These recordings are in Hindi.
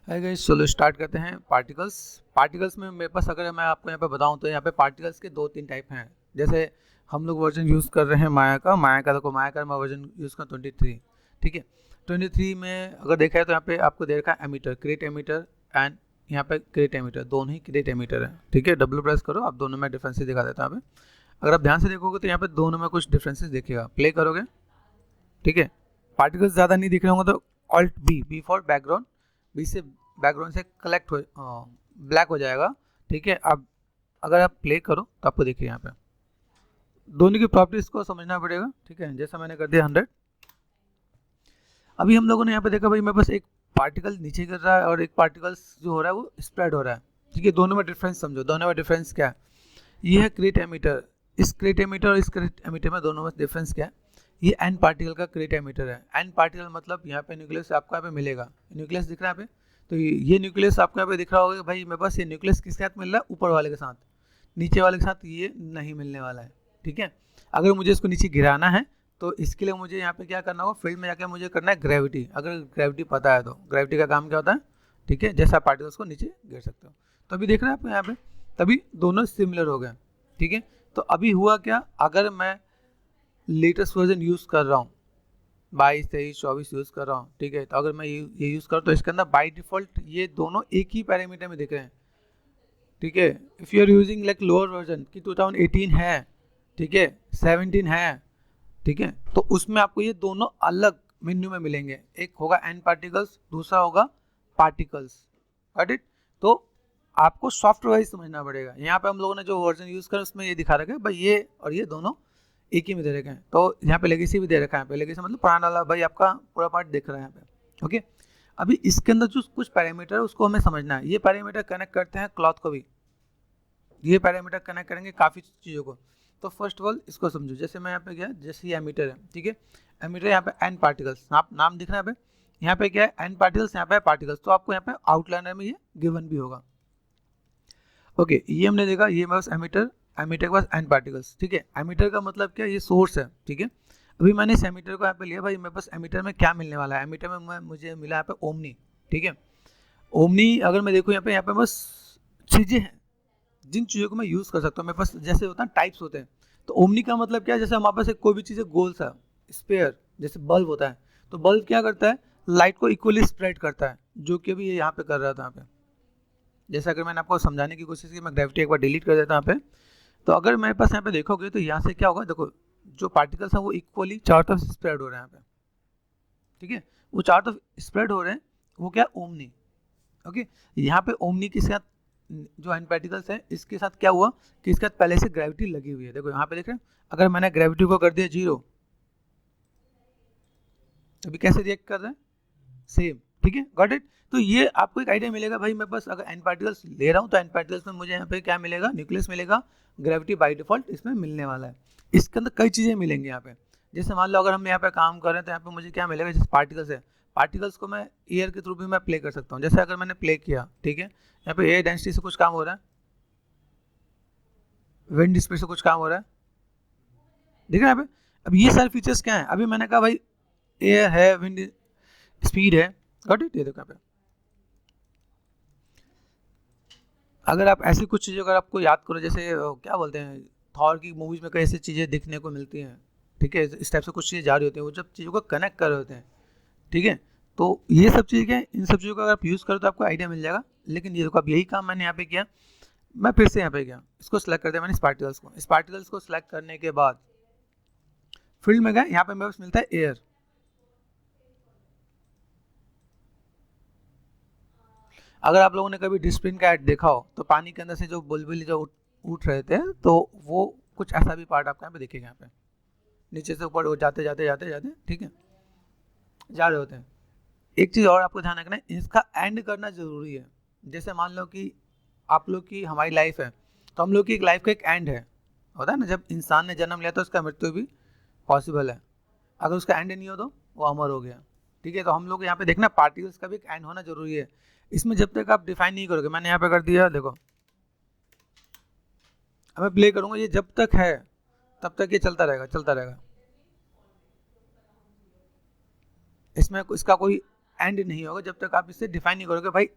हाय गाइस, चलो स्टार्ट करते हैं। पार्टिकल्स में मेरे पास अगर मैं आपको यहाँ पे बताऊँ तो यहाँ पे पार्टिकल्स के 2-3 टाइप हैं। जैसे हम लोग वर्जन यूज़ कर रहे हैं माया का देखो, माया का मैं वर्जन यूज़ कर 23। ठीक है, 23 में अगर देखा है तो यहाँ पे आपको दे रखा है एमीटर, क्रेट एमीटर एंड यहाँ पे क्रेट एमीटर, दोनों ही क्रेट एमीटर है। ठीक है, डब्ल्यू प्रेस करो, आप दोनों में डिफरेंसेस दिखा देता है यहाँ पे। अगर आप ध्यान से देखोगे तो यहाँ पे दोनों में कुछ डिफरेंसेस देखिएगा, प्ले करोगे। ठीक है, पार्टिकल्स ज़्यादा नहीं दिख रहे होंगे तो alt B for background, B से बैकग्राउंड से कलेक्ट हो ब्लैक हो जाएगा। ठीक है, अब अगर आप प्ले करो तो आपको देखिए यहाँ पे दोनों की प्रॉपर्टीज को समझना पड़ेगा। ठीक है, जैसा मैंने कर दिया 100। अभी हम लोगों ने यहाँ पे देखा भाई मेरे पास एक पार्टिकल नीचे गिर रहा है और एक पार्टिकल्स जो हो रहा है वो स्प्रेड हो रहा है। ठीक है, दोनों में डिफरेंस समझो, दोनों में डिफरेंस क्या है। ये है क्रेट एमीटर, इस क्रेट एमीटर और इस क्रेट एमीटर में दोनों में डिफरेंस क्या है। ये एन पार्टिकल का क्रेट एमीटर है। एन पार्टिकल मतलब यहाँ पे न्यूक्लियस आपको यहाँ पे मिलेगा, न्यूक्लियस दिख रहा है यहाँ पे। तो ये न्यूक्लियस आपको यहाँ पे दिख रहा होगा भाई मेरे पास ये न्यूक्लियस किसके साथ मिल रहा है, ऊपर वाले के साथ, नीचे वाले के साथ ये नहीं मिलने वाला है। ठीक है, अगर मुझे इसको नीचे गिराना है तो इसके लिए मुझे यहाँ पे क्या करना होगा, फील्ड में जाकर मुझे करना है ग्रेविटी। अगर ग्रेविटी पता है तो ग्रेविटी का काम क्या होता है। ठीक है, जैसे आप पार्टिकल्स को नीचे गिर सकते हो। तो अभी देख रहे हैं आप यहाँ पे, तभी दोनों सिमिलर हो गए। ठीक है, तो अभी हुआ क्या, अगर मैं लेटेस्ट वर्जन यूज़ कर रहा हूँ 22, 23, 24 यूज़ कर रहा हूँ। ठीक है, तो अगर मैं ये यूज़ करूँ तो इसके अंदर बाय डिफ़ॉल्ट ये दोनों एक ही पैरामीटर में दिख रहे हैं। ठीक है, if you are using like lower version की 2018 है, ठीक है, 17 है, ठीक है, तो उसमें आपको ये दोनों अलग मेन्यू में मिलेंगे। एक होगा एन पार्टिकल्स, दूसरा होगा पार्टिकल्स। Got it. तो आपको सॉफ्टवेयर वाइज समझना पड़ेगा। यहाँ पे हम लोगों ने जो वर्जन यूज़ करा उसमें ये दिखा रखा है भाई ये और ये दोनों एक ही में दे रखे हैं। तो यहाँ पे लेगेसी भी दे रखा है, यहाँ पे लेगेसी मतलब पुराना वाला भाई आपका पूरा पार्ट दिख रहा है यहाँ पे। ओके, अभी इसके अंदर जो कुछ पैरामीटर है उसको हमें समझना है। ये पैरामीटर कनेक्ट करते हैं क्लॉथ को भी, ये पैरामीटर कनेक्ट करेंगे काफ़ी चीज़ों को। तो फर्स्ट ऑफ ऑल इसको समझो, जैसे मैं यहाँ पे गया, जैसे ये एमीटर है। ठीक है, एमीटर यहाँ पे एन पार्टिकल्स, आप नाम दिख रहा है यहाँ पे क्या है, एन पार्टिकल्स, यहाँ पे पार्टिकल्स। तो आपको यहाँ पे आउटलाइनर में ये गिवन भी होगा। ओके, ये हमने देखा, ये बस एमीटर, एमीटर के पास एन पार्टिकल्स। ठीक है, एमीटर का मतलब क्या, ये सोर्स है। ठीक है, अभी मैंने इस एमीटर को यहाँ पे लिया भाई, मेरे पास एमीटर में क्या मिलने वाला है, एमीटर में मुझे मिला यहाँ पे ओमनी। ठीक है, ओमनी अगर मैं देखूँ यहाँ पे बस चीज़ें हैं जिन चीज़ों को मैं यूज़ कर सकता हूँ। मेरे पास जैसे होता है टाइप्स होते हैं, तो ओमनी का मतलब क्या है, जैसे हमारे पास कोई भी चीज़ गोल सा स्पेयर, जैसे बल्ब होता है, तो बल्ब क्या करता है, लाइट को इक्वली स्प्रेड करता है, जो कि अभी ये यहाँ पे कर रहा था यहाँ पे। जैसे अगर मैंने आपको समझाने की कोशिश की, मैं ग्रेविटी एक बार डिलीट कर देता हूँ यहाँ पे। तो अगर मेरे पास यहाँ पे देखोगे तो यहाँ से क्या होगा, देखो जो पार्टिकल्स हैं वो इक्वली चारों तरफ स्प्रेड हो रहे हैं यहाँ पे। ठीक है, वो चारों तरफ स्प्रेड हो रहे हैं, वो क्या, ओमनी। ओके, यहाँ पे ओमनी के साथ जो एन पार्टिकल्स है इसके साथ क्या हुआ कि इसके साथ पहले से ग्रेविटी लगी हुई है। देखो यहाँ पे देख रहे हैं, अगर मैंने ग्रेविटी को कर दिया 0, अभी कैसे रिएक्ट कर रहे हैं, सेम। ठीक है, गॉट इट। तो ये आपको एक आइडिया मिलेगा भाई, मैं बस अगर एन पार्टिकल्स ले रहा हूँ तो एन पार्टिकल्स में मुझे यहाँ पे क्या मिलेगा, न्यूक्लियस मिलेगा, ग्रेविटी बाय डिफॉल्ट इसमें मिलने वाला है। इसके अंदर कई चीज़ें मिलेंगी यहाँ पे। जैसे मान लो अगर हम यहाँ पे काम कर रहे हैं तो यहाँ पे मुझे क्या मिलेगा, जैसे पार्टिकल्स है, पार्टिकल्स को मैं एयर के थ्रू भी मैं प्ले कर सकता हूँ। जैसे अगर मैंने प्ले किया, ठीक है, यहाँ पे एयर डेंसिटी से कुछ काम हो रहा है, विंड स्पीड से कुछ काम हो रहा है, ठीक है यहाँ पे। अब ये सारे फीचर्स क्या है, अभी मैंने कहा भाई एयर है, विंड स्पीड है, गॉट इट। ये देखो यहाँ पे अगर आप ऐसी कुछ चीज़ें अगर आपको याद करो, जैसे क्या बोलते हैं, थॉर की मूवीज़ में कई ऐसी चीज़ें देखने को मिलती हैं। ठीक है, इस टाइप से कुछ चीज़ें जा रही होती हैं, वो जब चीज़ों को कनेक्ट कर रहे होते हैं। ठीक है, तो ये सब चीज़ें क्या, इन सब चीज़ों का अगर आप यूज़ करो तो आपको आइडिया मिल जाएगा। लेकिन ये देखो अब यही काम मैंने यहाँ पे किया, मैं फिर से यहाँ पे गया, इसको सिलेक्ट कर दिया मैंने, इस पार्टिकल्स को सिलेक्ट करने के बाद फील्ड में गया, यहाँ पे मेरे पास मिलता है एयर। अगर आप लोगों ने कभी डिस्प्लिन का ऐड देखा हो तो पानी के अंदर से जो बुलबुले जो उठ रहे थे, तो वो कुछ ऐसा भी पार्ट आपको यहाँ पे दिखेगा, यहाँ पे नीचे से ऊपर वो जाते जाते जाते जाते, ठीक है, जा रहे होते हैं। एक चीज़ और आपको ध्यान रखना है, इसका एंड करना ज़रूरी है। जैसे मान लो कि आप लोग की हमारी लाइफ है, तो हम लोग की एक लाइफ का एक एंड है, होता है ना, जब इंसान ने जन्म लिया तो उसका मृत्यु भी पॉसिबल है। अगर उसका एंड नहीं हो तो वो अमर हो गया। ठीक है, तो हम लोग यहाँ पे देखना पार्टिकल्स का भी एक एंड होना जरूरी है। इसमें जब तक आप डिफाइन नहीं करोगे, मैंने यहाँ पे कर दिया, देखो अब मैं प्ले करूँगा, ये जब तक है तब तक ये चलता रहेगा चलता रहेगा, इसमें इसका कोई एंड नहीं होगा जब तक आप इसे डिफाइन नहीं करोगे भाई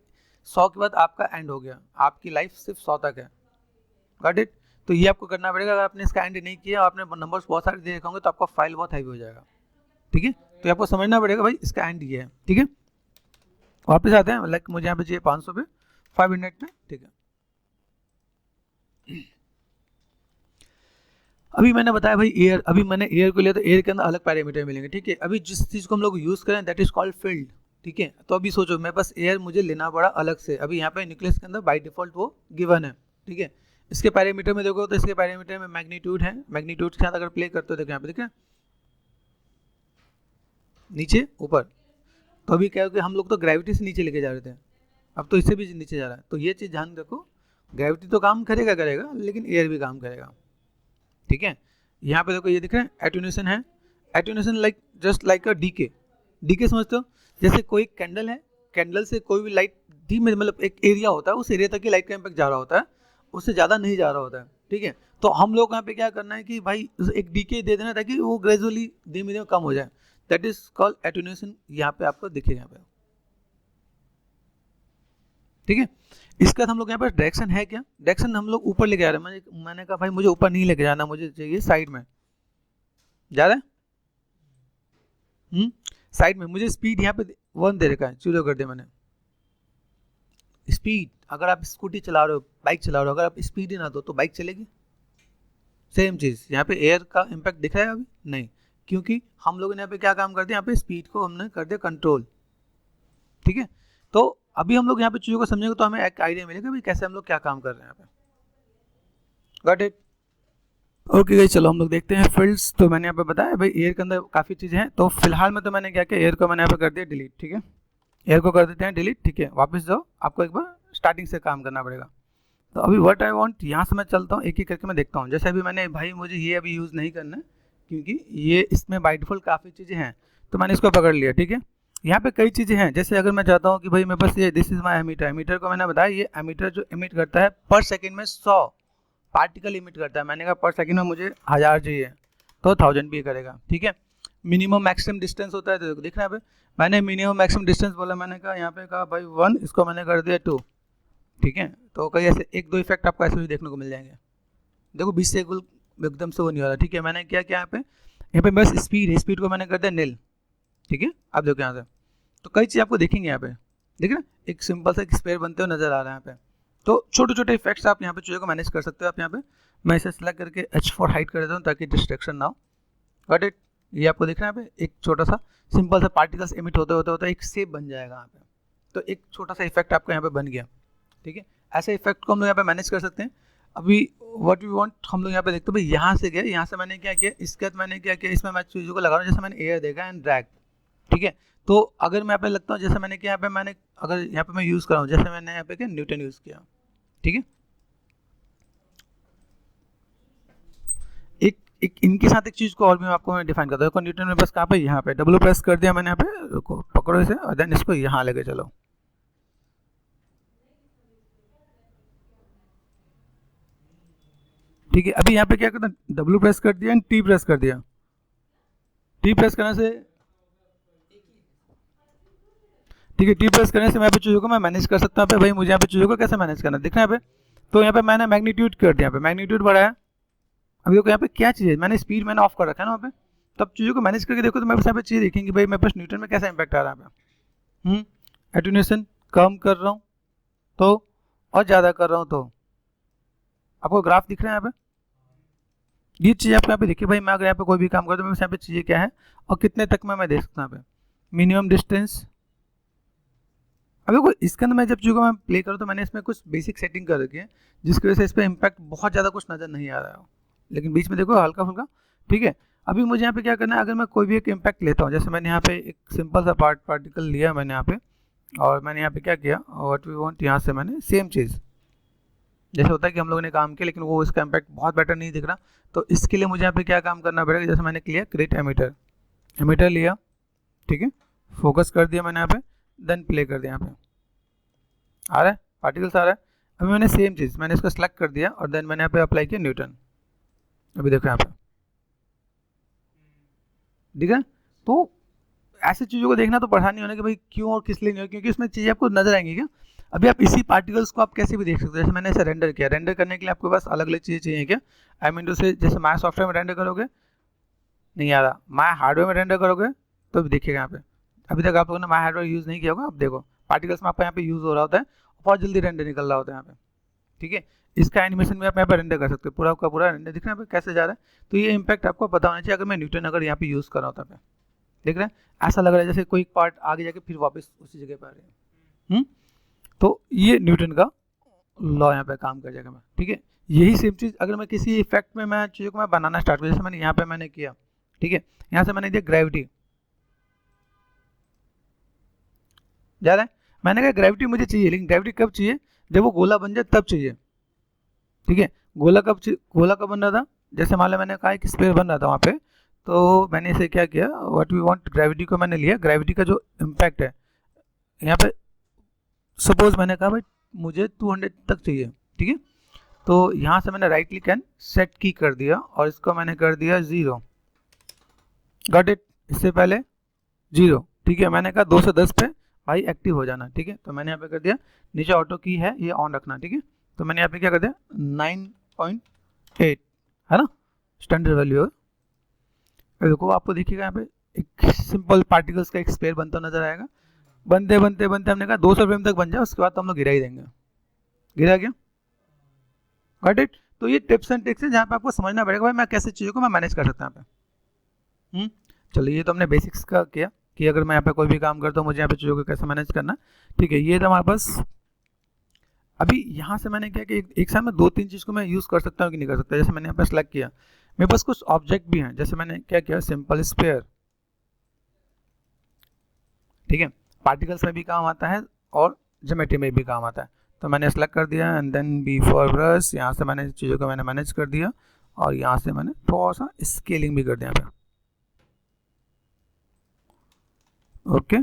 100 के बाद आपका एंड हो गया, आपकी लाइफ सिर्फ 100 तक है। Got it? तो ये आपको करना पड़ेगा। अगर आपने इसका एंड नहीं किया और आपने नंबर्स बहुत सारे दे रखे होंगे तो आपका फाइल बहुत हैवी हो जाएगा। ठीक है, तो आपको समझना पड़ेगा भाई इसका एंड ये है। ठीक है, वापस आते हैं। लाइक मुझे यहाँ पे चाहिए 500 पे 5 मिनट में। ठीक है, अभी मैंने बताया भाई एयर, अभी मैंने एयर को लिया तो एयर के अंदर अलग पैरामीटर मिलेंगे। ठीक है, अभी जिस चीज़ को हम लोग यूज़ करें दैट इज कॉल्ड फील्ड। ठीक है, तो अभी सोचो मेरे पास एयर मुझे लेना पड़ा अलग से। अभी यहाँ पे न्यूक्लियस के अंदर बाय डिफॉल्ट वो गिवन है। ठीक है, इसके पैरामीटर में देखो तो इसके पैरामीटर में मैग्नीट्यूड है, मैग्नीट्यूड के साथ अगर प्ले करते हो देखो यहाँ पे देखिए नीचे ऊपर। तो अभी क्या हो कि हम लोग तो ग्रेविटी से नीचे लेके जा रहे थे, अब तो इससे भी नीचे जा रहा है। तो ये चीज़ ध्यान रखो, ग्रेविटी तो काम करेगा लेकिन एयर भी काम करेगा। ठीक है, यहाँ पे देखो ये दिख रहा है एटोन्यूएशन है। Attenuation like just like a decay. Decay समझते हो? जैसे कोई कैंडल है, कैंडल से कोई भी लाइट धीमे मतलब एक एरिया होता है, उस एरिया तक की लाइट का इम्पैक्ट जा रहा होता है, उससे ज़्यादा नहीं जा रहा होता है। ठीक है, तो हम लोग यहाँ पे क्या करना है कि भाई एक डीके दे देना ताकि वो ग्रेजुअली धीमे धीमे कम हो जाए। That is called attenuation. यहाँ पे आपको दिखेगा यहाँ पे। ठीक है, इसका हम लोग यहाँ पर डायरेक्शन है क्या? डायरेक्शन हम लोग ऊपर लेके जा रहे हैं। मैंने कहा भाई मुझे ऊपर नहीं लेके जाना, मुझे चाहिए साइड में जा रहा है। साइड में मुझे स्पीड यहाँ पे 1 दे रखा है, चूज़ कर दिया मैंने। स्पीड अगर आप स्कूटी चला रहे हो, बाइक चला रहे हो, अगर आप स्पीड ही ना दो तो बाइक चलेगी। सेम चीज़ यहाँ पे एयर का इम्पैक्ट दिख रहा है अभी नहीं, क्योंकि हम लोगों ने यहाँ पे क्या काम कर दिया, यहाँ पे स्पीड को हमने कर दिया कंट्रोल। ठीक है, तो अभी हम लोग यहाँ पे चीज़ों को समझेंगे तो हमें एक आइडिया मिलेगा भाई कैसे हम लोग क्या काम कर रहे हैं यहाँ पे। Got it? ओके गाइस, चलो हम लोग देखते हैं फील्ड्स। तो मैंने यहाँ पे बताया भाई एयर के अंदर काफ़ी चीज़ें हैं। तो फिलहाल में तो मैंने क्या किया, एयर को मैंने यहाँ पे कर दिया डिलीट। ठीक है, एयर को कर देते हैं डिलीट। ठीक है, वापस जाओ, आपको एक बार स्टार्टिंग से काम करना पड़ेगा। तो अभी व्हाट आई वांट, यहाँ से मैं चलता हूँ एक एक करके मैं देखता हूँ। जैसे अभी मैंने भाई मुझे ये अभी यूज़ नहीं करना है क्योंकि ये इसमें बाय डिफॉल्ट काफ़ी चीज़ें हैं, तो मैंने इसको पकड़ लिया। ठीक है, यहाँ पे कई चीज़ें हैं। जैसे अगर मैं चाहता हूँ कि भाई मेरे पास ये this is my ammeter. Ammeter को मैंने बताया ये एमीटर जो एमिट करता है पर सेकेंड में 100 पार्टिकल इमिट करता है। मैंने कहा पर सेकंड में मुझे 1000 चाहिए तो 1000 भी करेगा। ठीक है, मिनिमम मैक्सिमम डिस्टेंस होता है, तो देख रहे हैं यहाँ पे मैंने मिनिमम मैक्सिमम डिस्टेंस बोला, मैंने कहा यहाँ पे कहा भाई 1, इसको मैंने कर दिया 2। ठीक है, तो कई ऐसे 1-2 इफेक्ट आपको ऐसे भी देखने को मिल जाएंगे। देखो 20 से एकदम से वो नहीं हो रहा। ठीक है, मैंने क्या किया यहाँ पे बस स्पीड है, स्पीड को मैंने कर दिया नील। ठीक है, आप देखो यहाँ से तो कई चीज़ आपको देखेंगे यहाँ पे। देखिए ना एक सिंपल सा स्क्वायर बनते हुए नजर आ रहा है यहाँ पे। तो छोटे छोटे इफेक्ट्स आप यहाँ पे चीज़ों को मैनेज कर सकते हो। आप यहाँ पे मैं इसे सेलेक्ट करके H4 हाइड कर देता हूँ ताकि डिस्ट्रैक्शन ना हो। Got it? ये आपको दिख रहा है यहाँ पे एक छोटा सा सिंपल सा पार्टिकल्स इमिट होते होते एक शेप बन जाएगा यहाँ पे। तो एक छोटा सा इफेक्ट आपको यहाँ पे बन गया। ठीक है, ऐसे इफेक्ट को हम लोग यहाँ पे मैनेज कर सकते हैं। अभी व्हाट वी वांट हम लोग यहाँ पे देखते हैं भाई यहाँ से गया, यहाँ से मैंने क्या किया, इसके बाद मैंने क्या किया, इसमें मैं चीज़ों को लगा रहा हूँ। जैसे मैंने एयर देखा एंड ड्रैग। ठीक है, तो अगर मैं यहाँ पे लगता हूँ जैसे मैंने क्या यहाँ पे मैंने अगर यहाँ पे मैं यूज़ कर रहा हूँ, जैसे मैंने यहाँ पे क्या न्यूटन यूज़ किया। ठीक है, एक इनके साथ एक चीज़ को और भी मैं आपको डिफाइन करता हूँ। न्यूटन में बस कहाँ पे, यहाँ पे डब्ल्यू प्रेस कर दिया मैंने, यहाँ पे रुको पकड़ो इसे और देन इसको यहाँ लेके चलो। ठीक है, अभी यहाँ पे क्या करना, डब्ल्यू प्रेस कर दिया एंड टी प्रेस कर दिया। टी प्रेस करने से ठीक है, टी प्रेस करने से मैं यहाँ पे चीज़ों को मैं मैनेज कर सकता हूँ। भाई मुझे यहाँ पे चीज़ों को कैसे मैनेज करना दिख रहा है यहाँ पे। तो यहाँ पे मैंने मैग्नीट्यूड कर दिया, यहाँ पे मैग्नीट्यूड बढ़ाया। अभी देखो यहाँ पे क्या चीज़ है, मैंने स्पीड मैंने ऑफ कर रखा है ना वहाँ पे। तब चीज़ों को मैनेज करके देखो तो मेरे पास यहाँ पे चीज़ देखेंगे भाई मेरे पास न्यूटन में कैसा इंपैक्ट आ रहा है यहाँ पे। एटोन्यूएशन कम कर रहा हूँ तो और ज़्यादा कर रहा हूँ तो आपको ग्राफ दिख रहा है यहाँ पे। ये चीज़ आपको यहाँ पे देखिए भाई, मैं अगर यहाँ पे कोई भी काम करता हूँ मेरे यहाँ पे चीज़ें क्या है और कितने तक में मैं देख सकता हूँ यहाँ पे। मिनिमम डिस्टेंस, अब देखो इसके अंदर मैं जब चीज़ों को मैं प्ले करूँ तो मैंने इसमें कुछ बेसिक सेटिंग कर रखी है जिसकी वजह से इस पर इम्पैक्ट बहुत ज़्यादा कुछ नज़र नहीं आ रहा है, लेकिन बीच में देखो हल्का फुल्का। ठीक है, अभी मुझे यहाँ पे क्या करना है, अगर मैं कोई भी एक इम्पैक्ट लेता हूँ, जैसे मैंने यहाँ पे एक सिंपल सा पार्टिकल लिया मैंने यहाँ पे और मैंने यहाँ पे क्या किया व्हाट वी वांट, यहाँ से मैंने सेम चीज़ जैसे होता है कि हम लोगों ने काम किया लेकिन वो इसका इम्पैक्ट बहुत बेटर नहीं दिख रहा, तो इसके लिए मुझे यहाँ पे क्या काम करना पड़ेगा। जैसे मैंने किया क्रिएट एमीटर, एमीटर लिया। ठीक है, फोकस कर दिया मैंने यहाँ पे, देन प्ले कर दिया। यहाँ पे आ रहा है पार्टिकल्स आ रहा है। अभी मैंने सेम चीज़ मैंने इसको सेलेक्ट कर दिया और देन मैंने यहाँ पे अप्लाई किया न्यूटन। अभी देखो यहाँ पे ठीक है, तो ऐसी चीज़ों को देखना तो परेशानी होने कि भाई क्यों और किस लिए नहीं हो, क्योंकि उसमें चीज़ें आपको नजर आएंगी क्या। अभी आप इसी पार्टिकल्स को आप कैसे भी देख सकते हो, जैसे मैंने इसे रेंडर किया, रेंडर करने के लिए आपके पास अलग अलग चीज़ें चाहिए क्या। आई मीन टू से जैसे माय सॉफ्टवेयर में रेंडर करोगे नहीं आ रहा, माय हार्डवेयर में रेंडर करोगे तो भी देखिएगा यहाँ पे। अभी तक आप लोगों ने माय हार्डवेयर यूज़ नहीं किया होगा, अब देखो पार्टिकल्स में आपका यहाँ पे यूज़ हो रहा होता है, बहुत जल्दी रेंडर निकल रहा होता है यहाँ पे, ठीक है। इसका एनिमेशन भी आप यहाँ पे रेंडर कर सकते हो, पूरा का पूरा रेंडर दिख रहा है यहाँ पे कैसे जा रहा है। तो ये इम्पैक्ट आपको पता होना चाहिए अगर मैं न्यूटन अगर यहाँ पे यूज़ कर रहा होता है, देख रहे हैं ऐसा लग रहा है जैसे कोई पार्ट आगे जाके फिर वापस उसी जगह पर आ रहे हैं। तो ये न्यूटन का लॉ यहाँ पे काम कर जाएगा मैं, ठीक है। यही सेम चीज़ अगर मैं किसी इफेक्ट में मैं चीज़ों को मैं बनाना स्टार्ट करूँ, जैसे मैंने यहाँ पे मैंने किया, ठीक है, यहाँ से मैंने दिया ग्रेविटी, जा रहा है, मैंने कहा ग्रेविटी मुझे चाहिए, लेकिन ग्रेविटी कब चाहिए, जब वो गोला बन जाए तब चाहिए, ठीक है। गोला कब बन रहा था, जैसे मान लो मैंने कहा कि स्फीयर बन रहा था वहाँ पे, तो मैंने इसे क्या किया, व्हाट वी वांट, ग्रेविटी को मैंने लिया, ग्रेविटी का जो इम्पैक्ट है यहाँ पे, सपोज मैंने कहा भाई मुझे 200 तक चाहिए, ठीक है। तो यहाँ से मैंने राइट क्लिक एंड सेट की कर दिया और इसको मैंने कर दिया 0, गॉट इट, इससे पहले 0, ठीक है। मैंने कहा 210 पे भाई एक्टिव हो जाना, ठीक है। तो मैंने यहाँ पे कर दिया, नीचे ऑटो की है ये ऑन रखना, ठीक है। तो मैंने यहाँ पे क्या कर दिया 9.8 है ना, स्टैंडर्ड वैल्यू है। देखो आपको देखिएगा यहाँ पे एक सिंपल पार्टिकल्स का एक स्पेयर बनता नजर आएगा, बनते बनते बनते हमने कहा 200 फ्रेम तक बन जाए, उसके बाद तो हम लोग गिरा ही देंगे, गिरा गया, गॉट इट। तो ये टिप्स एंड ट्रिक्स है जहाँ पे आपको समझना पड़ेगा भाई मैं कैसे चीज़ों को मैं मैनेज कर सकता हूँ यहाँ पे। चलिए ये तो हमने बेसिक्स का किया कि अगर मैं यहाँ पे कोई भी काम करता हूँ मुझे यहाँ पे चीज़ों को कैसे मैनेज करना, ठीक है। ये तो हमारे पास अभी यहाँ से मैंने क्या कि एक साथ में 2-3 चीज़ को मैं यूज़ कर सकता हूँ कि नहीं कर सकता। जैसे मैंने यहाँ पे सेलेक्ट किया, मेरे पास कुछ ऑब्जेक्ट भी हैं, जैसे मैंने क्या किया सिंपल स्फीयर, ठीक है, पार्टिकल्स में भी काम आता है और ज्योमेट्री में भी काम आता है। तो मैंने सेलेक्ट कर दिया and then B for brush, यहाँ से मैंने चीज़ों को मैंने मैनेज कर दिया और यहाँ से मैंने थोड़ा सा स्केलिंग भी कर दिया यहाँ पे, ओके,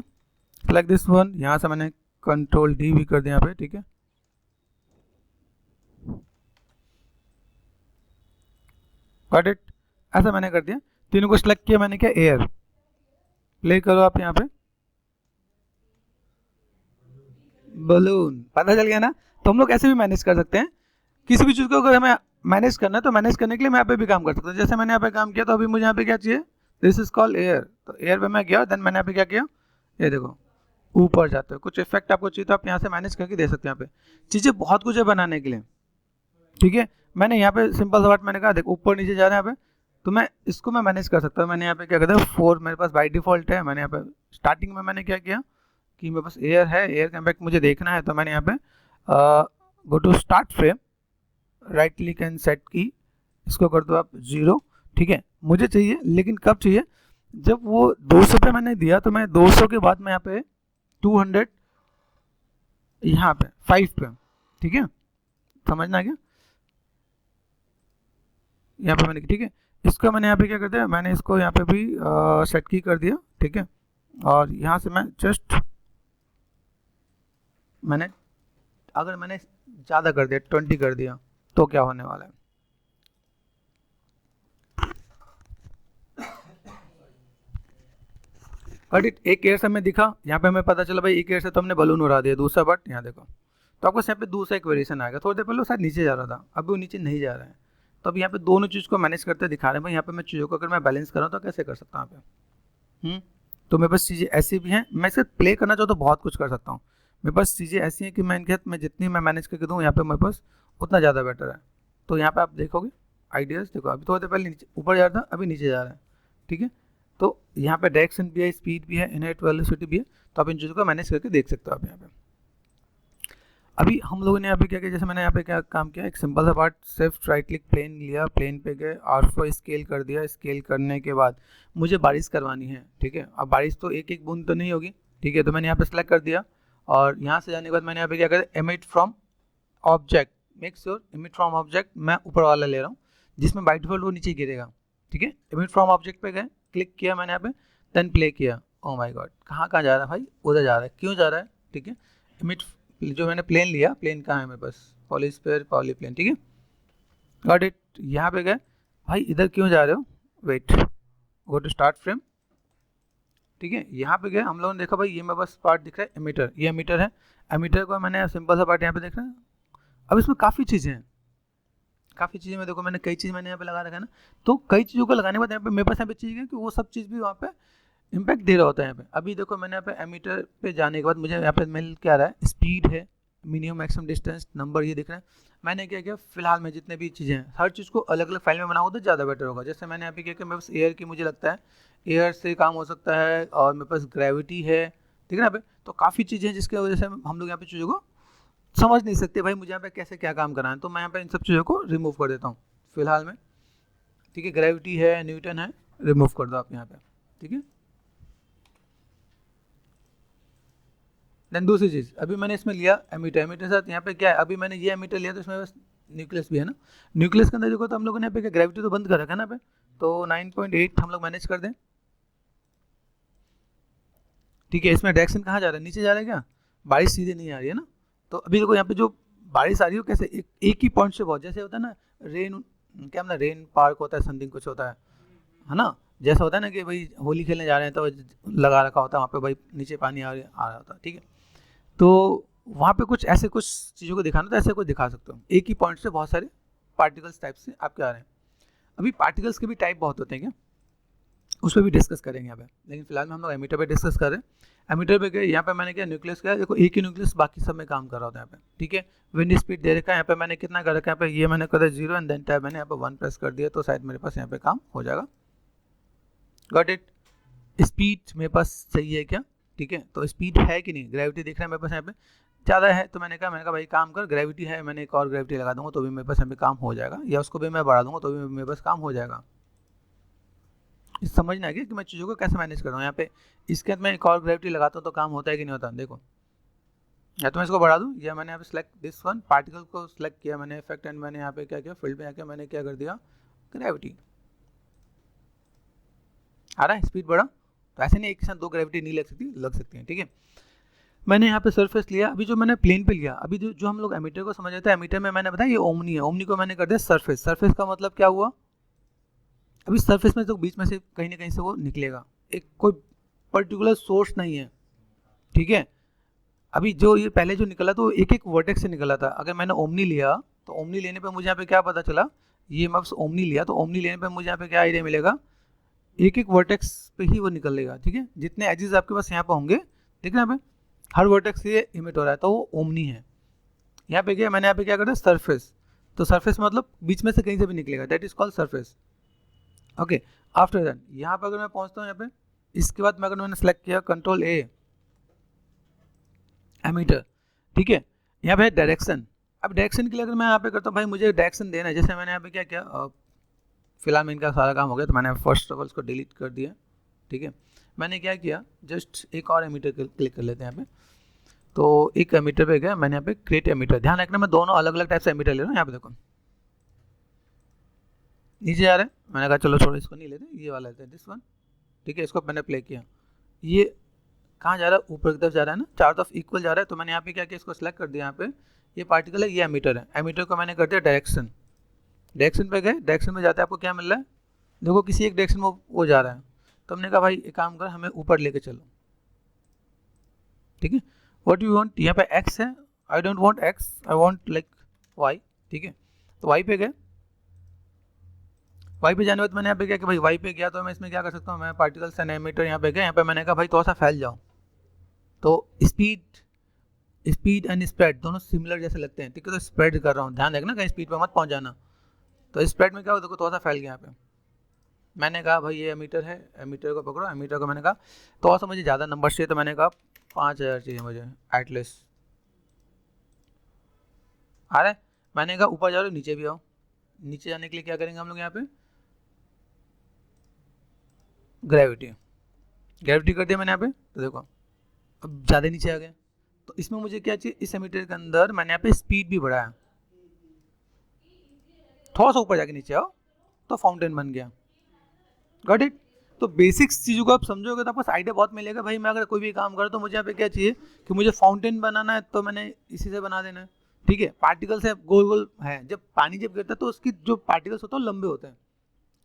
लाइक दिस वन। यहाँ से मैंने कंट्रोल डी भी कर दिया यहाँ पे, ठीक है, गॉट इट, ऐसा मैंने कर दिया। तीनों को सिलेक्ट किया मैंने, क्या एयर, प्ले करो आप यहाँ पे, बलून, पता चल गया ना। तो हम लोग ऐसे भी मैनेज कर सकते हैं किसी भी चीज़ को, अगर हमें मैनेज करना है तो मैनेज करने के लिए मैं यहाँ पे भी काम कर सकता हूँ। जैसे मैंने यहाँ पे काम किया तो अभी मुझे यहाँ पे क्या चाहिए, दिस इज कॉल्ड एयर, तो एयर पे मैं गया, देन मैंने यहाँ पे क्या किया, ये देखो ऊपर जाते हो, कुछ इफेक्ट आपको चाहिए तो आप यहाँ से मैनेज करके दे सकते हैं। यहाँ पे चीज़ें बहुत कुछ है बनाने के लिए, ठीक है। मैंने यहाँ पे सिंपल सा बात मैंने कहा देखो ऊपर नीचे जा रहे हैं यहाँ पे, तो मैं इसको मैं मैनेज कर सकता हूँ। मैंने यहाँ पे क्या कहता है 4 मेरे पास बाई डिफॉल्ट है। मैंने यहाँ पे स्टार्टिंग में मैंने क्या किया कि मेरे पास एयर है, एयर का इम्पैक्ट मुझे देखना है, तो मैंने यहाँ पे go to start frame, right click and set key, इसको कर दो आप 0, ठीक है। मुझे चाहिए लेकिन कब चाहिए, जब वो 200 पे मैंने दिया तो मैं 200 के बाद मैं यहाँ पे 200 यहाँ पे 5 पे, ठीक है, समझना क्या, यहाँ पे मैंने, ठीक है। इसको मैंने यहाँ पे क्या कर दिया, मैंने इसको यहाँ पे भी सेट की कर दिया, ठीक है। और यहाँ से मैं जस्ट मैंने अगर मैंने ज़्यादा कर दिया 20 कर दिया तो क्या होने वाला है, बट एक एयर से हमें दिखा, यहाँ पे हमें पता चला भाई एक एयर से तो हमने बलून उड़ा दिया, दूसरा बट यहाँ देखो तो आपको यहाँ पे दूसरा एक वेरिएशन आएगा। थोड़ी देर पहले वो शायद नीचे जा रहा था, अभी वो नीचे नहीं जा रहा है। तो अब यहाँ पे दोनों चीज़ को मैनेज करते दिखा रहे हैं भाई, यहाँ पे मैं चीज़ों को अगर मैं बैलेंस करूँ तो कैसे कर सकता हूँ यहाँ पे। तो मेरे पास चीज़ें ऐसी भी हैं, मैं इससे प्ले करना चाहूँ तो बहुत कुछ कर सकता हूँ। मेरे पास चीज़ें ऐसी हैं कि मैं इनके मैं जितनी मैं मैनेज करके दूँ यहाँ पे मेरे पास उतना ज़्यादा बेटर है। तो यहाँ पे आप देखोगे आइडियाज़, देखो अभी थोड़ी देर पहले नीचे ऊपर जा रहा था, अभी नीचे जा रहा है, ठीक है। तो यहाँ पे डायरेक्शन भी है, स्पीड भी है, इनहेरिट वेलोसिटी भी है, तो आप इन चीज़ों को मैनेज करके देख सकते हो आप यहाँ पे। अभी हम लोगों ने यहाँ पे क्या किया, जैसे मैंने यहाँ पे क्या काम किया, एक सिंपल सा पार्ट सिर्फ राइट क्लिक प्लेन लिया, प्लेन पे गए और उसको स्केल कर दिया। स्केल करने के बाद मुझे बारिश करवानी है, ठीक है। अब बारिश तो एक एक बूंद तो नहीं होगी, ठीक है। तो मैंने यहाँ पे सेलेक्ट कर दिया और यहाँ से जाने के बाद मैंने यहाँ पे क्या कर दिया, emit from object, make sure emit from object मैं ऊपर वाला ले रहा हूँ जिसमें बाय डिफॉल्ट वो नीचे गिरेगा, ठीक है। इमिट फ्रॉम ऑब्जेक्ट पे गए, क्लिक किया मैंने यहाँ पे, देन प्ले किया। ओ माय गॉड, कहाँ जा रहा है भाई, उधर जा रहा है, क्यों जा रहा है, ठीक है। इमिट जो मैंने प्लेन लिया, प्लेन कहाँ है मेरे पास, पॉलीस्फीयर पॉलीप्लेन, ठीक है, गॉट इट। यहाँ पे गए भाई, इधर क्यों जा रहे हो, wait, go to start frame, ठीक है। यहाँ पे गए हम लोगों ने देखा भाई ये मेरे पास पार्ट दिख रहा है एमीटर, ये एमीटर है, एमीटर को मैंने सिंपल सा पार्ट यहाँ पे देख रहा है। अब इसमें काफ़ी चीज़ें हैं, काफ़ी चीज़ें में देखो मैंने कई चीज़ मैंने यहाँ पे लगा रखा है ना, तो कई चीज़ों को लगाने के बाद यहाँ पे मेरे पास यहाँ पे चीज़ है कि वो सब चीज़ भी वहाँ पे इम्पैक्ट दे रहा होता है यहाँ पे। अभी देखो मैंने यहाँ पे एमीटर पे जाने के बाद मुझे यहाँ पे मिल क्या रहा है, स्पीड है, मिनिमम मैक्सिमम डिस्टेंस, नंबर ये दिख रहा है। मैंने क्या किया फिलहाल में जितने भी चीज़ें हैं हर चीज़ को अलग अलग फाइल में बनाऊँ तो ज़्यादा बेटर होगा। जैसे मैंने यहाँ पे क्या किया, मेरे पास एयर की मुझे लगता है एयर से काम हो सकता है, और मेरे पास ग्रेविटी है, ठीक है ना यहाँ पे। तो काफ़ी चीज़ें हैं जिसकी वजह से हम लोग यहाँ पे चीज़ों को समझ नहीं सकते भाई मुझे यहाँ पे कैसे क्या काम करना है, तो मैं यहाँ पे इन सब चीज़ों को रिमूव कर देता हूँ फिलहाल में, ठीक है। ग्रेविटी है, न्यूटन है, रिमूव कर दो आप यहाँ पे, ठीक है। देन दूसरी चीज़, अभी मैंने इसमें लिया एमीटर, एमीटर के साथ यहाँ पे क्या है, अभी मैंने ये एमीटर लिया तो इसमें बस न्यूक्लियस भी है ना, न्यूक्लियस के अंदर देखो तो हम लोगों ने यहाँ पे क्या ग्रेविटी तो बंद कर रखा है ना पे, तो 9.8 हम लोग मैनेज कर दें, ठीक है। इसमें डायरेक्शन कहाँ जा रहा है, नीचे जा रहा है क्या, बारिश सीधे नहीं आ रही है ना। तो अभी देखो यहाँ पे जो बारिश आ रही है कैसे एक ही पॉइंट से बहुत, जैसे होता है ना रेन, क्या मतलब रेन पार्क होता है, समथिंग कुछ होता है ना, जैसा होता है ना कि भाई होली खेलने जा रहे हैं तो लगा रखा होता है वहाँ पे भाई नीचे पानी आ रहा होता है, ठीक है। तो वहाँ पे कुछ ऐसे कुछ चीज़ों को दिखाना तो ऐसे कुछ दिखा सकते हो, एक ही पॉइंट से बहुत सारे पार्टिकल्स टाइप से आपके आ रहे हैं। अभी पार्टिकल्स के भी टाइप बहुत होते हैं क्या, उस पर भी डिस्कस करेंगे यहाँ पे, लेकिन फिलहाल में हम लोग एमीटर पे डिस्कस कर रहे हैं। एमीटर पे गए, यहाँ पे मैंने क्या न्यूक्लियस का, देखो एक ही न्यूक्लियस बाकी सब में काम कर रहा होता है यहाँ पे, ठीक है। विंड स्पीड दे रखा है यहाँ पे, मैंने कितना कर रखा है यहाँ पे, ये मैंने कर दिया 0 एंड देन टैब मैंने यहाँ पे 1 प्रेस कर दिया, तो शायद मेरे पास यहाँ पे काम हो जाएगा। Got it. स्पीड मेरे पास सही है क्या, ठीक है, तो स्पीड है कि नहीं, ग्रेविटी दिख रहा है मेरे पास यहाँ पे ज़्यादा है, तो मैंने कहा भाई काम कर, ग्रेविटी है, मैंने एक और ग्रेविटी लगा दूंगा तो भी मेरे पास यहाँ पे काम हो जाएगा, या उसको भी मैं बढ़ा दूंगा तो भी मेरे पास काम हो जाएगा। समझना है कि मैं चीज़ों को कैसे मैनेज कर रहा हूँ। यहाँ पे इसके अंदर मैं एक और ग्रेविटी लगाता हूँ तो काम होता है कि नहीं होता, देखो या तो मैं इसको बढ़ा दूँ, या मैंने यहाँ पे सिलेक्ट दिस वन पार्टिकल को सिलेक्ट किया मैंने इफेक्ट, एंड मैंने यहाँ पे क्या किया फील्ड में आके मैंने क्या कर दिया ग्रेविटी, आ रहा है स्पीड बढ़ा। तो ऐसे नहीं एक साथ दो ग्रेविटी नहीं लग सकती है, ठीक है। मैंने यहाँ पे सरफेस लिया, अभी जो मैंने प्लेन पे लिया, अभी जो हम लोग एमीटर को समझ रहे थे, एमीटर में मैंने बताया ये ओमनी है, ओमनी को मैंने कर दिया सरफेस। सरफेस का मतलब क्या हुआ, अभी सरफेस में तो बीच में से कहीं ना कहीं से वो निकलेगा, एक कोई पर्टिकुलर सोर्स नहीं है, ठीक है। अभी जो ये पहले जो निकला तो एक एक वर्टेक्स से निकला था, अगर मैंने ओमनी लिया तो ओमनी लेने पे मुझे यहाँ पे क्या पता चला, ये मैं ओमनी लिया तो ओमनी लेने पे मुझे यहाँ पे क्या आइडिया मिलेगा, एक एक वर्टेक्स पे ही वो निकलेगा, ठीक है। जितने एजेस आपके पास यहाँ पे होंगे, देख रहे हैं यहाँ पे हर वर्टेक्स से इमिट हो रहा है, तो वो ओमनी है। यहाँ पे क्या मैंने यहाँ पे क्या करा सरफेस, तो सरफेस मतलब बीच में से कहीं से भी निकलेगा, that is called surface, okay. After that यहाँ पे अगर मैं पहुँचता हूँ यहाँ पे, इसके बाद मैं अगर मैंने सेलेक्ट किया कंट्रोल ए एमीटर, ठीक है। यहाँ पे डायरेक्शन, अब डायरेक्शन के लिए अगर मैं यहाँ पे करता हूँ भाई मुझे डायरेक्शन देना है, जैसे मैंने यहाँ पे क्या किया, फिलहाल में इनका सारा काम हो गया तो मैंने फर्स्ट ऑफ ऑल इसको डिलीट कर दिया, ठीक है। मैंने क्या किया जस्ट एक और एमीटर क्लिक कर लेते हैं यहाँ पे, तो एक एमीटर पे गया मैंने यहाँ पे क्रिएट एमीटर, ध्यान रखना मैं दोनों अलग अलग टाइप से एमीटर ले रहा हूँ। यहाँ पे देखो नीचे जा रहा है, मैंने कहा चलो छोड़ो इसको नहीं लेते, ये वाला लेते हैं दिस वन, ठीक है। इसको मैंने प्ले किया, ये कहाँ जा रहा है, ऊपर की तरफ जा रहा है ना, चारों तरफ इक्वल जा रहा है, तो मैंने यहाँ पे क्या किया इसको सेलेक्ट कर दिया, यहाँ पे ये पार्टिकल है, ये एमीटर है, एमीटर को मैंने कर दिया डायरेक्शन, डायरेक्शन पे गए, डायरेक्शन में जाते हैं आपको क्या मिल रहा है, देखो किसी एक डायरेक्शन में वो जा रहा है, तो हमने कहा भाई एक काम कर हमें ऊपर लेके चलो, ठीक है। व्हाट यू वांट, यहाँ पे एक्स है, I don't want x, I want like why, ठीक है। तो वाई पे गए, वाई पे जाने के बाद मैंने यहाँ पे क्या कि भाई वाई पे गया तो मैं इसमें क्या कर सकता हूँ, मैं पार्टिकल्स एंड एमीटर यहाँ पे गया, यहाँ पे मैंने कहा भाई थोड़ा सा फैल जाओ, तो स्पीड एंड स्प्रेड दोनों सिमिलर जैसे लगते हैं, ठीक है। तो स्प्रेड कर रहा हूँ, ध्यान रखना कहीं स्पीड पे मत पहुँच जाना। तो स्प्रेड में क्या हो, देखो थोड़ा सा फैल गया यहाँ पे, मैंने कहा भाई ये एमीटर है, एमीटर को पकड़ो, एमीटर को मैंने कहा थोड़ा सा मुझे ज़्यादा नंबर चाहिए, तो मैंने कहा 5000 चाहिए मुझे एटलीस्ट, आ रहा है। मैंने कहा ऊपर जा रहे हो नीचे भी आओ, नीचे जाने के लिए क्या करेंगे हम लोग यहाँ पे ग्रेविटी कर दिया मैंने यहाँ पे, तो देखो अब ज़्यादा नीचे आ गए, तो इसमें मुझे क्या चाहिए, इस एमीटर के अंदर मैंने यहाँ पे स्पीड भी बढ़ाया, थोड़ा सा ऊपर जाके नीचे आओ तो फाउंटेन बन गया, गॉट इट। तो बेसिक्स चीज़ों को आप समझोगे तो आपको आइडिया बहुत मिलेगा, भाई मैं अगर कोई भी काम करूँ तो मुझे यहाँ पे क्या चाहिए कि मुझे फाउंटेन बनाना है, तो मैंने इसी से बना देना है, ठीक है। पार्टिकल्स है गोल गोल है, जब पानी जब गिरता है तो उसकी जो पार्टिकल्स होते हैं लंबे होते हैं,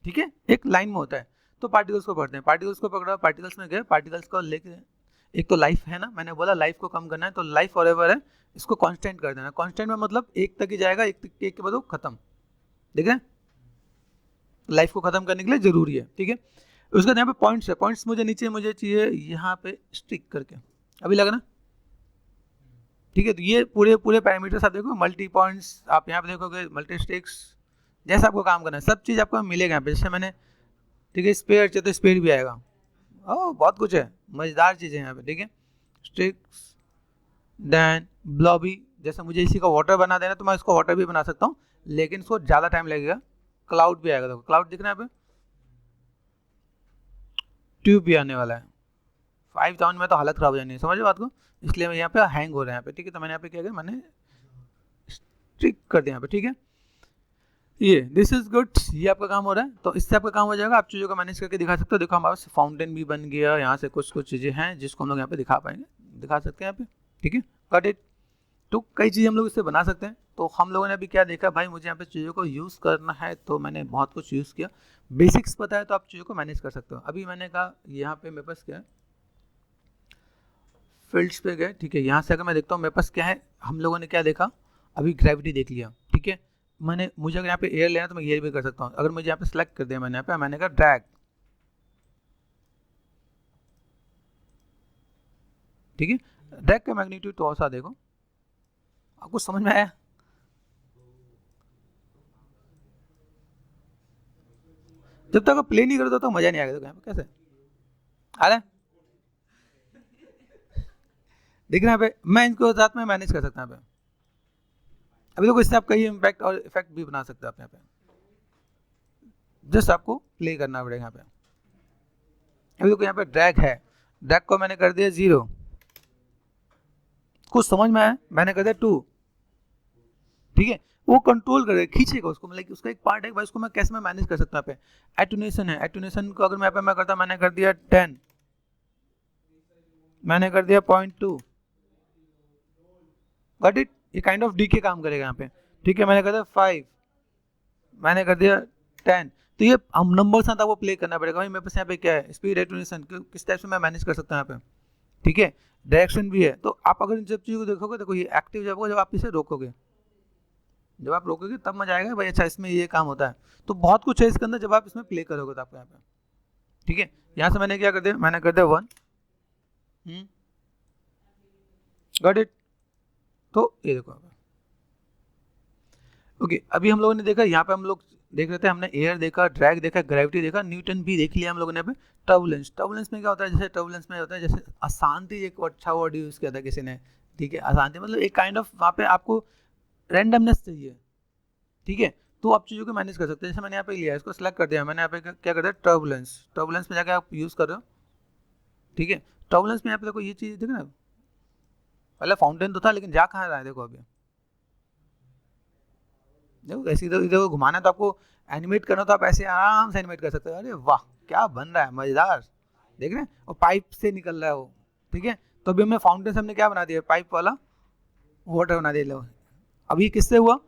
ठीक है, एक लाइन में होता है, तो पार्टिकल्स को पढ़ते हैं, पार्टिकल्स को पकड़ा, पार्टिकल्स में गए, पार्टिकल्स को लेके, एक तो लाइफ है ना, मैंने बोला लाइफ को कम करना है, तो लाइफ फॉरएवर है, इसको कांस्टेंट कर देना। कांस्टेंट में मतलब एक तक ही जाएगा, एक के बाद वो खत्म, ठीक है, लाइफ को खत्म करने के लिए जरूरी है, ठीक है। उसके बाद यहाँ पे पॉइंट्स है, पॉइंट्स मुझे नीचे मुझे चाहिए यहाँ पे स्टिक करके, अभी लगा ना, ठीक है। तो ये पूरे पूरे पैरामीटर्स आप देखो, मल्टी पॉइंट्स आप यहाँ पे देखोगे, मल्टी स्टिक्स, जैसा आपको काम करना है सब चीज़ आपको मिलेगा यहाँ पे। जैसे मैंने, ठीक है, स्पेयर चाहिए तो स्पेयर भी आएगा, ओह बहुत कुछ है, मज़ेदार चीज़ें यहाँ पे, ठीक है। स्टिक्स देन ब्लॉबी, जैसे मुझे इसी का वाटर बना देना तो मैं इसको वाटर भी बना सकता हूँ, लेकिन इसको ज़्यादा टाइम लगेगा। क्लाउड भी आएगा, देखो क्लाउड दिख रहा है यहाँ पे, ट्यूब भी आने वाला है। 5000 में तो हालत खराब हो जानी है, समझ बात को, इसलिए मैं यहाँ पे हैंग हो रहा है यहाँ पे, ठीक है। तो मैंने यहाँ पे क्या किया, मैंने स्टिक कर दिया यहाँ पे, ठीक है। ये दिस इज गुड, ये आपका काम हो रहा है, तो इससे आपका काम हो जाएगा, आप चीज़ों को मैनेज करके दिखा सकते हो। देखो हमारे पास फाउंटेन भी बन गया, यहाँ से कुछ कुछ चीज़ें हैं जिसको हम लोग यहाँ पे दिखा पाएंगे, दिखा सकते हैं यहाँ पे, ठीक है, कट इट। तो कई चीज़ें हम लोग इससे बना सकते हैं। तो हम लोगों ने अभी क्या देखा भाई, मुझे यहाँ पे चीज़ों को यूज़ करना है, तो मैंने बहुत कुछ यूज़ किया, बेसिक्स पता है तो आप चीज़ों को मैनेज कर सकते हो। अभी मैंने कहा यहाँ पे मेरे पास क्या है, फील्ड्स पे गए, ठीक है, यहाँ से अगर मैं देखता हूँ मेरे पास क्या है, हम लोगों ने क्या देखा, अभी ग्रेविटी देख लिया, ठीक है। मुझे अगर यहाँ पे एयर लेना तो मैं एयर भी कर सकता हूँ। अगर मुझे यहाँ पे सेलेक्ट कर दिया मैंने, यहाँ पे मैंने कहा ड्रैग, ठीक है, ड्रैग का मैग्नीट्यूड थोड़ा सा देखो, आपको समझ में आया? जब तक आप प्ले नहीं करते तो मजा नहीं आएगा। देखो यहाँ पे कैसे आ रहा है, देख रहे हैं यहाँ पे, मैं इनको साथ में मैनेज कर सकता हूँ यहाँ पे। अभी देखो इससे आप कई इम्पैक्ट और इफेक्ट भी बना सकते हो आप यहाँ पे, जस्ट आपको प्ले करना पड़ेगा यहाँ पे। अभी देखो यहाँ पे ड्रैग है, ड्रैग को मैंने कर दिया 0, कुछ समझ में आया, मैंने कर दिया 2, ठीक है, वो कंट्रोल करे, खींचेगा उसको, मतलब उसका एक पार्ट है भाई, उसको मैं कैसे मैं मैनेज कर सकता हूँ यहाँ पे। एटूनेशन है, एटूनेशन को अगर मैं यहाँ पे मैं करता, मैंने कर दिया 10, मैंने कर दिया 0.2, गॉट इट, ये काइंड ऑफ डी के काम करेगा यहाँ पे, ठीक है। मैंने कर दिया 5, मैंने कर दिया 10, तो ये हम नंबर साथ आपको प्ले करना पड़ेगा भाई। मेरे पास यहाँ पे क्या है, स्पीड, एटूनेशन, किस टाइप से मैं मैनेज कर सकता हूँ यहाँ पे, ठीक है, डायरेक्शन भी है। तो आप अगर इन सब चीज़ों को देखोगे, देखो ये एक्टिव जब होगा जब आप इसे रोकोगे, जब आप रोकोगे तब मजा आएगा भाई, अच्छा इसमें ये काम होता है। तो बहुत कुछ है इसके अंदर, जब आप इसमें प्ले करोगे तो आपको यहाँ पे, ठीक है। यहाँ से मैंने क्या कर दिया, मैंने कर दिया 1, गॉट इट। तो ये देखो ओके, अभी हम लोगों ने देखा, यहाँ पे हम लोग देख रहे थे, हमने एयर देखा, ड्रैग देखा, ग्रेविटी देखा, न्यूटन भी देख लिया हम लोगों ने यहाँ पे। टर्बुलेंस, टर्बुलेंस में क्या होता है, जैसे टर्बुलेंस में होता है, जैसे अशांति, एक अच्छा वर्ड यूज़ किया था किसी ने, ठीक है, अशांति मतलब एक काइंड ऑफ, वहाँ पे आपको रैंडमनेस चाहिए, ठीक है, तो आप चीज़ों को मैनेज कर सकते हैं। जैसे मैंने यहाँ पे लिया, इसको सेलेक्ट कर दिया, मैंने यहाँ पे क्या कर दिया, टर्बुलेंस, टर्बुलेंस में जाकर आप यूज़ कर रहे हो, ठीक है। टर्बुलेंस में यहाँ पे देखो ये चीज़ देखो ना, पहले फाउंटेन तो था लेकिन जा कहाँ रहा है, देखो अभी देखो ऐसे इधर इधर घुमाना, तो आपको एनिमेट करना तो आप ऐसे आराम से एनिमेट कर सकते हो। अरे वाह क्या बन रहा है, मज़ेदार, देख रहे हैं, और पाइप से निकल रहा है वो, ठीक है। तो अभी हमने फाउंटेन से हमने क्या बना दिया, पाइप वाला वाटर बना दिया। लो अभी किससे हुआ,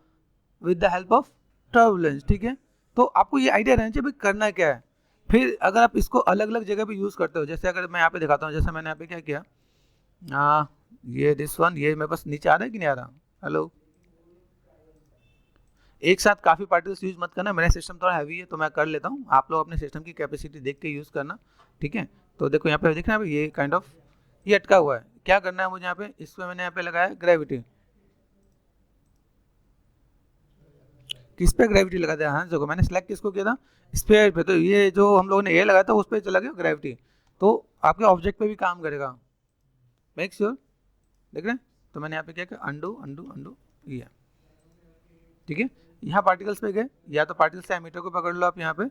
with the help of turbulence, ठीक है। तो आपको ये आइडिया रहना चाहिए भाई करना क्या है। फिर अगर आप इसको अलग अलग जगह पे यूज़ करते हो, जैसे अगर मैं यहाँ पे दिखाता हूँ, जैसे मैंने यहाँ पे क्या किया, ये दिस वन, ये मेरे पास नीचे आ रहा है कि नहीं आ रहा, हेलो, एक साथ काफ़ी पार्टिकल्स यूज़ मत करना, मेरा सिस्टम थोड़ा हैवी है तो मैं कर लेता हूँ, आप लोग अपने सिस्टम की कैपेसिटी देख के यूज़ करना, ठीक है। तो देखो यहाँ पे दिख रहा है ये काइंड ऑफ ये अटका हुआ है, क्या करना है मुझे यहाँ पे, इसमें मैंने यहाँ पे लगाया ग्रेविटी, किस पे ग्रेविटी लगा दिया, हाँ देखो मैंने सेलेक्ट किसको किया था, स्फीयर पे, तो ये जो हम लोगों ने ये लगाया था उस पर चला गया ग्रेविटी, तो आपके ऑब्जेक्ट पे भी काम करेगा, मेक श्योर, देख रहे हैं। तो मैंने यहाँ पे क्या किया, अंडू अंडू अंडू, ये ठीक है। यहाँ पार्टिकल्स पे गए, या तो पार्टिकल्स से एमीटर को पकड़ लो आप यहाँ पे,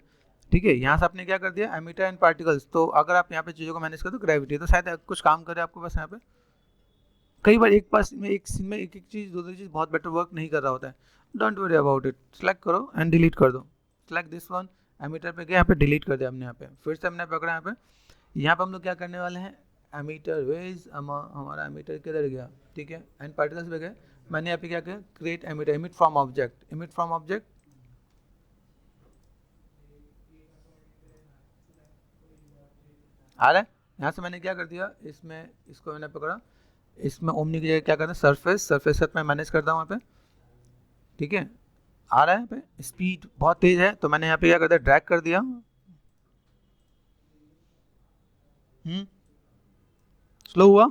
ठीक है। यहाँ से आपने क्या कर दिया, एमीटर एंड पार्टिकल्स, तो अगर आप यहाँ पे चीज़ों को मैनेज कर दो ग्रेविटी, तो शायद कुछ काम करे आपको पास यहाँ पे। कई बार एक पास में एक सीन में एक एक चीज़ दो चीज़ बहुत बेटर वर्क नहीं कर रहा होता है, don't worry about it, select करो एंड डिलीट कर दो, सेलेक्ट दिस वन, एमीटर पे गए, यहाँ पे डिलीट कर दिया हमने, यहाँ पे फिर से हमने पकड़ा, यहाँ पे हम लोग क्या करने वाले हैं, एमीटर वेज, हमारा एमीटर किधर गया, ठीक है, एंड पार्टिकल्स पे गए, मैंने यहाँ पे क्या किया, create emitter, emit from object, emit from object, आ रहा है। यहाँ से मैंने क्या कर दिया, इसमें इसको मैंने पकड़ा, इसमें ओमनी की जगह क्या करना है, सरफेस सरफेस से मैं मैनेज करता हूँ यहाँ पे, ठीक है। आ रहा है यहाँ पे, स्पीड बहुत तेज है तो मैंने यहाँ पे क्या कर दिया, ड्रैग कर दिया, स्लो हुआ,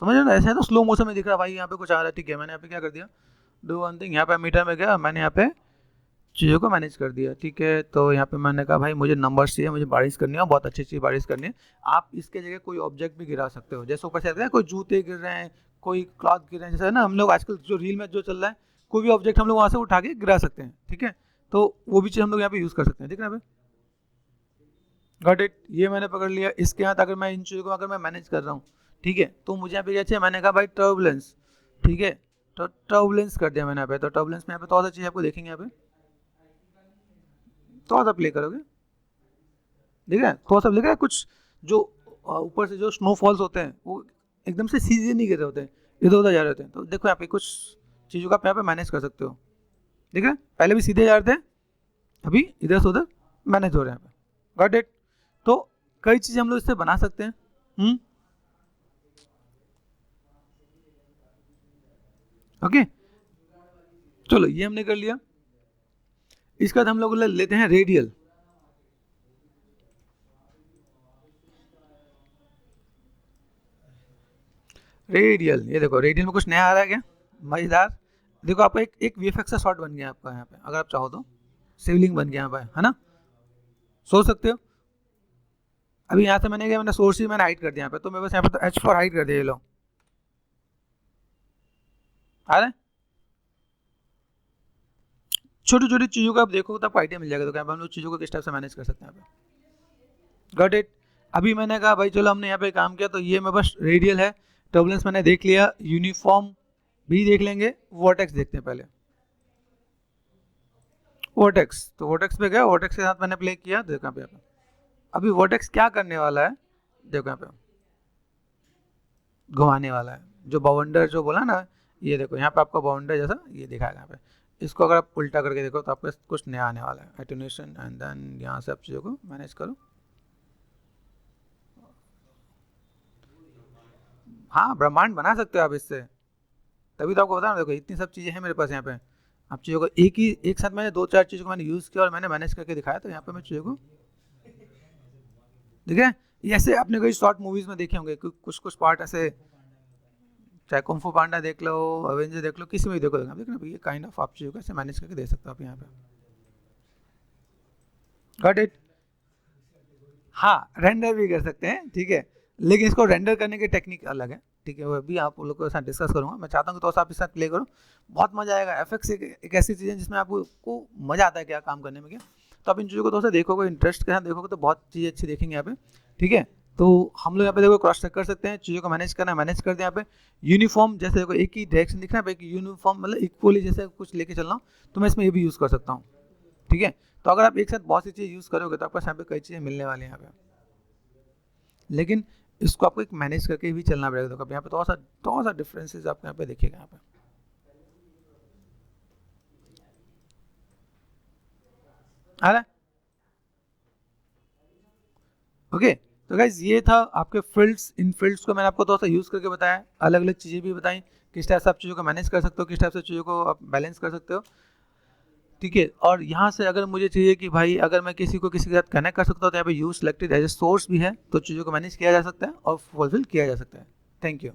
समझ रहे ना, ऐसे है तो स्लो मोशन में दिख रहा है भाई यहाँ पे कुछ आ रहा है, ठीक है। मैंने यहाँ पे क्या कर दिया, डू वन थिंग, यहाँ पे मीटर में गया, मैंने यहाँ पे चीज़ों को मैनेज कर दिया, ठीक है। तो यहाँ पे मैंने कहा भाई मुझे नंबर्स चाहिए, मुझे बारिश करनी है, बहुत अच्छी बारिश करनी है। आप इसके जगह कोई ऑब्जेक्ट भी गिरा सकते हो, जैसे ऊपर से आता है कोई जूते गिर रहे हैं, कोई क्लॉथ गिर रहे हैं, जैसे है ना हम लोग आजकल जो रील में जो चल रहा है, कोई भी ऑब्जेक्ट हम लोग वहाँ से उठा के गिरा सकते हैं, ठीक है। तो वो भी चीज़ हम लोग यहाँ पे यूज़ कर सकते हैं, ठीक है ना भाई, गॉट इट। ये मैंने पकड़ लिया। इसके यहाँ अगर मैं इन चीज़ों को अगर मैं मैनेज कर रहा हूँ, ठीक है, तो मुझे यहाँ पे क्या चाहिए, मैंने कहा भाई टर्बुलेंस, ठीक है, तो टर्बुलेंस कर दिया मैंने यहाँ पे। तो टर्बुलेंस में यहाँ पे थोड़ा सा चीज़ आपको देखेंगे, यहाँ पे थोड़ा सा प्ले करोगे, ठीक है, थोड़ा सा लिख रहा है कुछ, जो ऊपर से जो स्नोफॉल्स होते हैं वो एकदम से सीधे नहीं गिर रहे होते हैं, इधर उधर जा रहे होते हैं। तो देखो यहाँ पे कुछ चीज़ों का आप यहाँ पे मैनेज कर सकते हो, ठीक है। पहले भी सीधे जा रहे थे, अभी इधर से उधर मैनेज हो रहे हैं यहाँ पे, गॉट इट। तो कई चीज़ें हम लोग इससे बना सकते हैं, ओके। चलो ये हमने कर लिया। इसके बाद हम लोग लेते हैं रेडियल। रेडियल, ये देखो रेडियल में कुछ नया आ रहा है क्या, मजेदार। देखो आपका एक वीएफएक्स का शॉट बन गया आपका यहाँ पे, अगर आप चाहो तो सिवलिंग बन गया यहाँ पे, है ना, सोच सकते हो। अभी यहाँ से मैंने क्या, मैंने सोर्स ही मैंने हाइड कर दिया यहाँ पे, तो मैं बस यहाँ पे तो एच फॉर हाइड कर दिया, ये लो आ रहा है। छोटी छोटी चीज़ों का आप देखो तो आपको आइडिया मिल जाएगा, तो क्या हम लोग चीज़ों को किस टाइप से मैनेज कर सकते हैं यहाँ पे, गॉट इट। अभी मैंने कहा भाई चलो हमने यहाँ पे काम किया, तो ये मैं बस रेडियल है, टर्बुलेंस मैंने देख लिया, यूनिफॉर्म भी देख लेंगे, वर्टेक्स देखते हैं पहले। वर्टेक्स, तो वर्टेक्स पे गया, वर्टेक्स के साथ मैंने प्ले किया, देखो यहाँ पे अभी वर्टेक्स क्या करने वाला है, देखो यहाँ पे घुमाने वाला है, जो बाउंडर जो बोला ना, ये देखो यहाँ पे आपको बाउंडर जैसा ये दिखाएगा यहाँ पे। इसको अगर आप उल्टा करके देखो तो आपको कुछ नया आने वाला है, एटेन्यूएशन, एंड देन यहाँ से आप चीज़ों को मैनेज करो। हाँ ब्रह्मांड बना सकते हो आप इससे, तभी तो आपको बता रहा हूँ, देखो इतनी सब चीज़ें हैं मेरे पास यहाँ पे। आप चीज़ों को एक साथ मैंने 2-4 चीज़ों को मैंने यूज़ किया और मैंने मैनेज करके दिखाया, तो यहाँ पे मैं चीज़ों को ठीक है। ऐसे आपने कई शॉर्ट मूवीज़ में देखे होंगे, कुछ कुछ पार्ट ऐसे, चाहे कुंफू पांडा देख लो, अवेंजर देख लो, किसी में भी देखो, देखना ये काइंड ऑफ आप चीज़ों को ऐसे मैनेज करके दे सकते हो आप यहाँ पे, गॉट इट। हाँ रेंडर भी कर सकते हैं, ठीक है, लेकिन इसको रेंडर करने की टेक्निक अलग है, ठीक है, वो भी आप लोग के साथ डिस्कस करूँगा। मैं चाहता हूँ कि तो आप इस साथ प्ले करो, बहुत मजा आएगा। एफएक्स एक ऐसी चीज़ है जिसमें आपको मज़ा आता है क्या काम करने में, क्या तो आप इन चीज़ों को तो देखोगे, इंटरेस्ट के साथ देखोगे तो बहुत चीज़ें अच्छी देखेंगे यहाँ पे, ठीक है। तो हम लोग यहाँ पे देखो क्रॉस चेक कर सकते हैं, चीज़ों को मैनेज करना है, मैनेज कर दें यहाँ पे। यूनिफॉर्म, जैसे देखो एक ही डायरेक्शन दिख रहा है, एक यूनिफॉर्म मतलब इक्वली जैसे कुछ लेके चल रहा हूँ, तो मैं इसमें ये भी यूज़ कर सकता हूँ, ठीक है। तो अगर आप एक साथ बहुत सी चीज़ यूज़ करोगे तो आपको यहाँ पे कई चीज़ें मिलने वाली हैं यहाँ पे, लेकिन इसको आपको एक मैनेज करके भी चलना पड़ेगा। तो यहाँ पे थोड़ा सा डिफरेंसेस आपको यहाँ पे देखिएगा यहाँ पे, आ रहा है, ओके। तो गाइज ये था आपके फील्ड्स। इन फील्ड्स को मैंने आपको थोड़ा सा यूज़ करके बताया, अलग अलग चीज़ें भी बताई, किस टाइप से आप चीज़ों को मैनेज कर सकते हो, किस टाइप से चीज़ों को आप बैलेंस कर सकते हो, ठीक है। और यहाँ से अगर मुझे चाहिए कि भाई अगर मैं किसी को किसी के साथ कनेक्ट कर सकता हूँ, तो यहाँ पे use selected as a source भी है, तो चीज़ों को मैनेज किया जा सकता है और फुलफिल किया जा सकता है। Thank you.